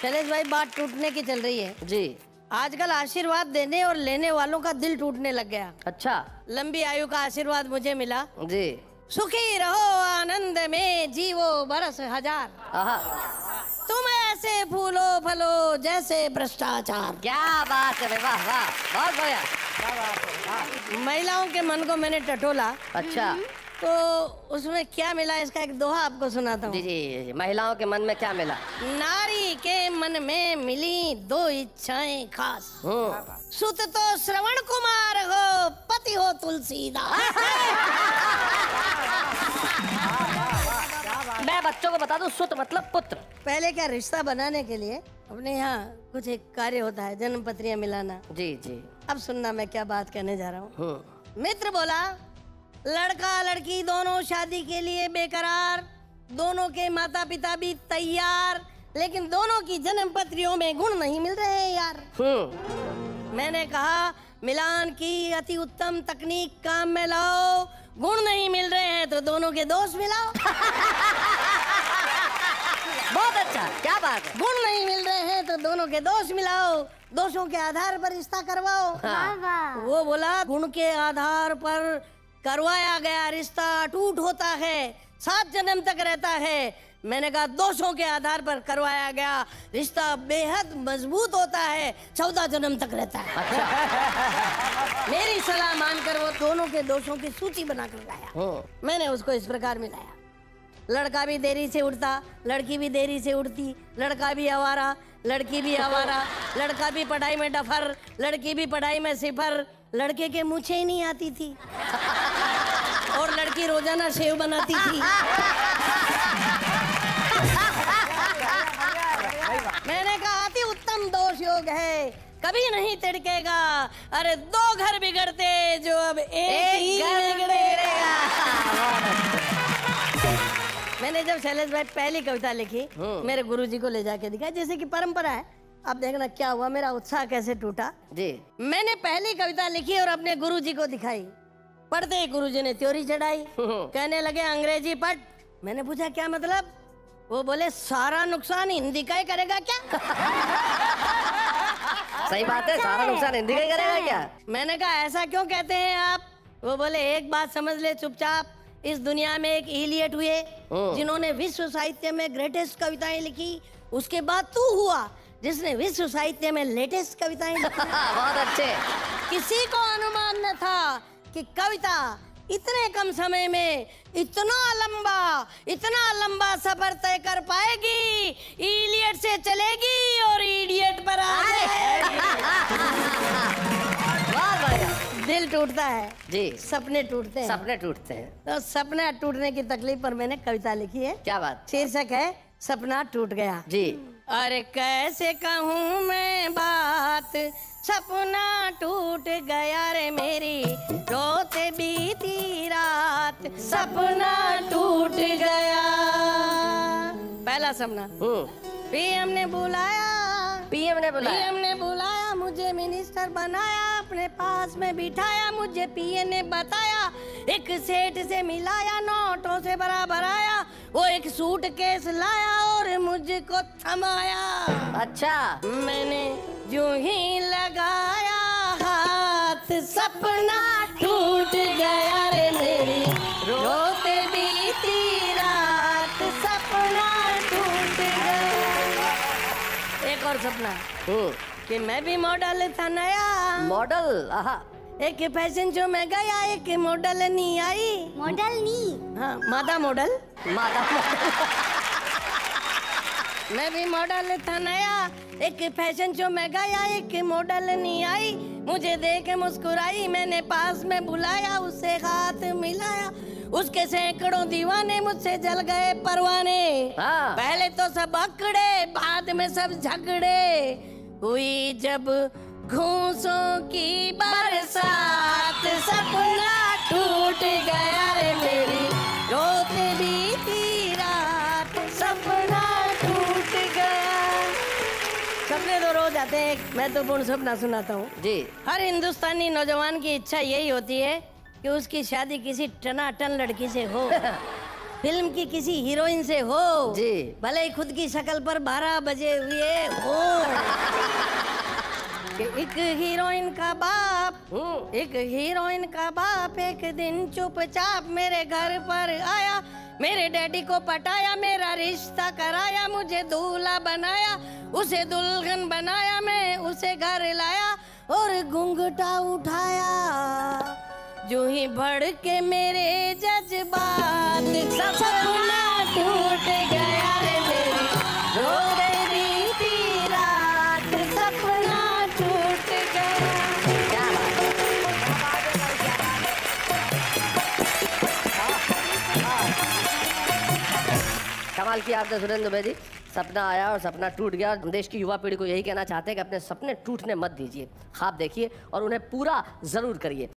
शैलेश भाई, बात टूटने की चल रही है जी। आजकल आशीर्वाद देने और लेने वालों का दिल टूटने लग गया। अच्छा। लंबी आयु का आशीर्वाद मुझे मिला जी। सुखी रहो आनंद में जीवो बरस हजार। तुम ऐसे फूलो फलो जैसे भ्रष्टाचार। क्या बात है, वाह वाह, बहुत बढ़िया। महिलाओं के मन को मैंने टटोला। अच्छा, तो उसमें क्या मिला, इसका एक दोहा आपको सुनाता हूँ। जी जी। महिलाओं के मन में क्या मिला? नारी के मन में मिली दो इच्छाएं खास। सुत तो श्रवण कुमार हो, पति हो तुलसीदास। मैं बच्चों को बता दूं, सुत मतलब पुत्र। पहले क्या रिश्ता बनाने के लिए अपने यहाँ कुछ एक कार्य होता है, जन्म पत्रियां मिलाना। जी जी। अब सुनना मैं क्या बात कहने जा रहा हूँ। मित्र बोला, लड़का लड़की दोनों शादी के लिए बेकरार, दोनों के माता पिता भी तैयार, लेकिन दोनों की जन्म पत्रियों में गुण नहीं मिल रहे हैं यार। मैंने कहा मिलान की अति उत्तम तकनीक काम में लाओ, गुण नहीं मिल रहे हैं तो दोनों के दोष मिलाओ। बहुत अच्छा, क्या बात है। गुण नहीं मिल रहे हैं तो दोनों के दोष मिलाओ, दोषों के आधार पर रिश्ता करवाओ। हाँ। वो बोला गुण के आधार पर करवाया गया रिश्ता अटूट होता है, 7 जन्म तक रहता है। मैंने कहा दोषों के आधार पर करवाया गया रिश्ता बेहद मजबूत होता है, 14 जन्म तक रहता है। अच्छा। मेरी सलाह मानकर वो दोनों के दोषों की सूची बनाकर लाया। मैंने उसको इस प्रकार मिलाया, लड़का भी देरी से उठता, लड़की भी देरी से उठती, लड़का भी आवारा, लड़की भी आवारा, लड़का भी पढ़ाई में डफर, लड़की भी पढ़ाई में सिफर, लड़के के मूछें ही नहीं आती थी और लड़की रोजाना शेव बनाती थी। मैंने कहा अति उत्तम दोष योग है, कभी नहीं तिड़केगा। अरे 2 घर बिगड़ते जो अब एक ही बिगड़ेगा। मैंने जब शैलेश भाई पहली कविता लिखी, मेरे गुरुजी को ले जाके दिखाई, जैसे कि परंपरा है। अब देखना क्या हुआ, मेरा उत्साह कैसे टूटा। जी। मैंने पहली कविता लिखी और अपने गुरुजी को दिखाई। पढ़ते ही गुरुजी ने त्योरी चढ़ाई, कहने लगे अंग्रेजी पढ़। मैंने पूछा क्या मतलब? वो बोले सारा नुकसान हिंदी का ही करेगा क्या? सही बात है, सारा नुकसान हिंदी का ही करेगा क्या? मैंने कहा ऐसा क्यों कहते हैं आप? वो बोले एक बात समझ ले चुपचाप, इस दुनिया में एक इलियट हुए जिन्होंने विश्व साहित्य में ग्रेटेस्ट कविताएं लिखी, उसके बाद तू हुआ जिसने विश्व साहित्य में लेटेस्ट कविताएं लिखी। बहुत अच्छे। किसी को अनुमान न था कि कविता इतने कम समय में इतना लंबा सफर तय कर पाएगी, इलियट से चलेगी और इडियट पर आ जाएगी। दिल टूटता है जी, सपने टूटते हैं। सपने टूटते हैं। तो सपने टूटने की तकलीफ पर मैंने कविता लिखी है। क्या बात? शीर्षक है सपना टूट गया। जी। अरे कैसे कहूँ मैं बात, सपना टूट गया रे मेरी, रोते बीती रात, सपना टूट गया। पहला सपना, पीएम ने बुलाया, मुझे मिनिस्टर बनाया, अपने पास में बिठाया, मुझे पीए ने बताया, एक सेठ से मिलाया, नोटों से भरा भराया, वो एक सूटकेस लाया और मुझको थमाया। अच्छा। मैंने जो ही लगाया हाथ, सपना टूट गया रे मेरी, रोते बीती रात, सपना टूट गया। एक और सपना कि मैं भी मॉडल था नया। मॉडल? एक फैशन शो में गया, एक मॉडल नहीं आई। मॉडल नहीं, हाँ मादा मॉडल। मैं भी मॉडल था नया, एक फैशन शो में गया, एक मॉडल नहीं आई, मुझे देख मुस्कुराई, मैंने पास में बुलाया, उससे हाथ मिलाया, उसके सैकड़ों दीवाने मुझसे जल गए परवाने। पहले तो सब अकड़े, बाद में सब झगड़े, हुई जब घूंसों की बरसात, सपना टूट गया रे मेरी, रोते बीती रात, सपना टूट गया। सपने तो रोज आते हैं, एक महत्वपूर्ण सपना सुनाता हूँ जी। हर हिंदुस्तानी नौजवान की इच्छा यही होती है कि उसकी शादी किसी टनाटन लड़की से हो। फिल्म की किसी हीरोइन से हो जी। भले ही खुद की शक्ल पर 12 बजे हुए हो कि एक हीरोइन का बाप एक दिन चुपचाप मेरे घर पर आया, मेरे डैडी को पटाया, मेरा रिश्ता कराया, मुझे दूल्हा बनाया, उसे दुल्हन बनाया, मैं उसे घर लाया और घूंघटा उठाया, जो ही बढ़ के मेरे जज्बात सपना टूट गया रे मेरी, रो गई बीती रात, सपना टूट गया। कमाल किया आपने सुरेंद्र दुबे जी। सपना आया और सपना टूट गया। हम देश की युवा पीढ़ी को यही कहना चाहते हैं कि अपने सपने टूटने मत दीजिए, ख्वाब देखिए और उन्हें पूरा जरूर करिए।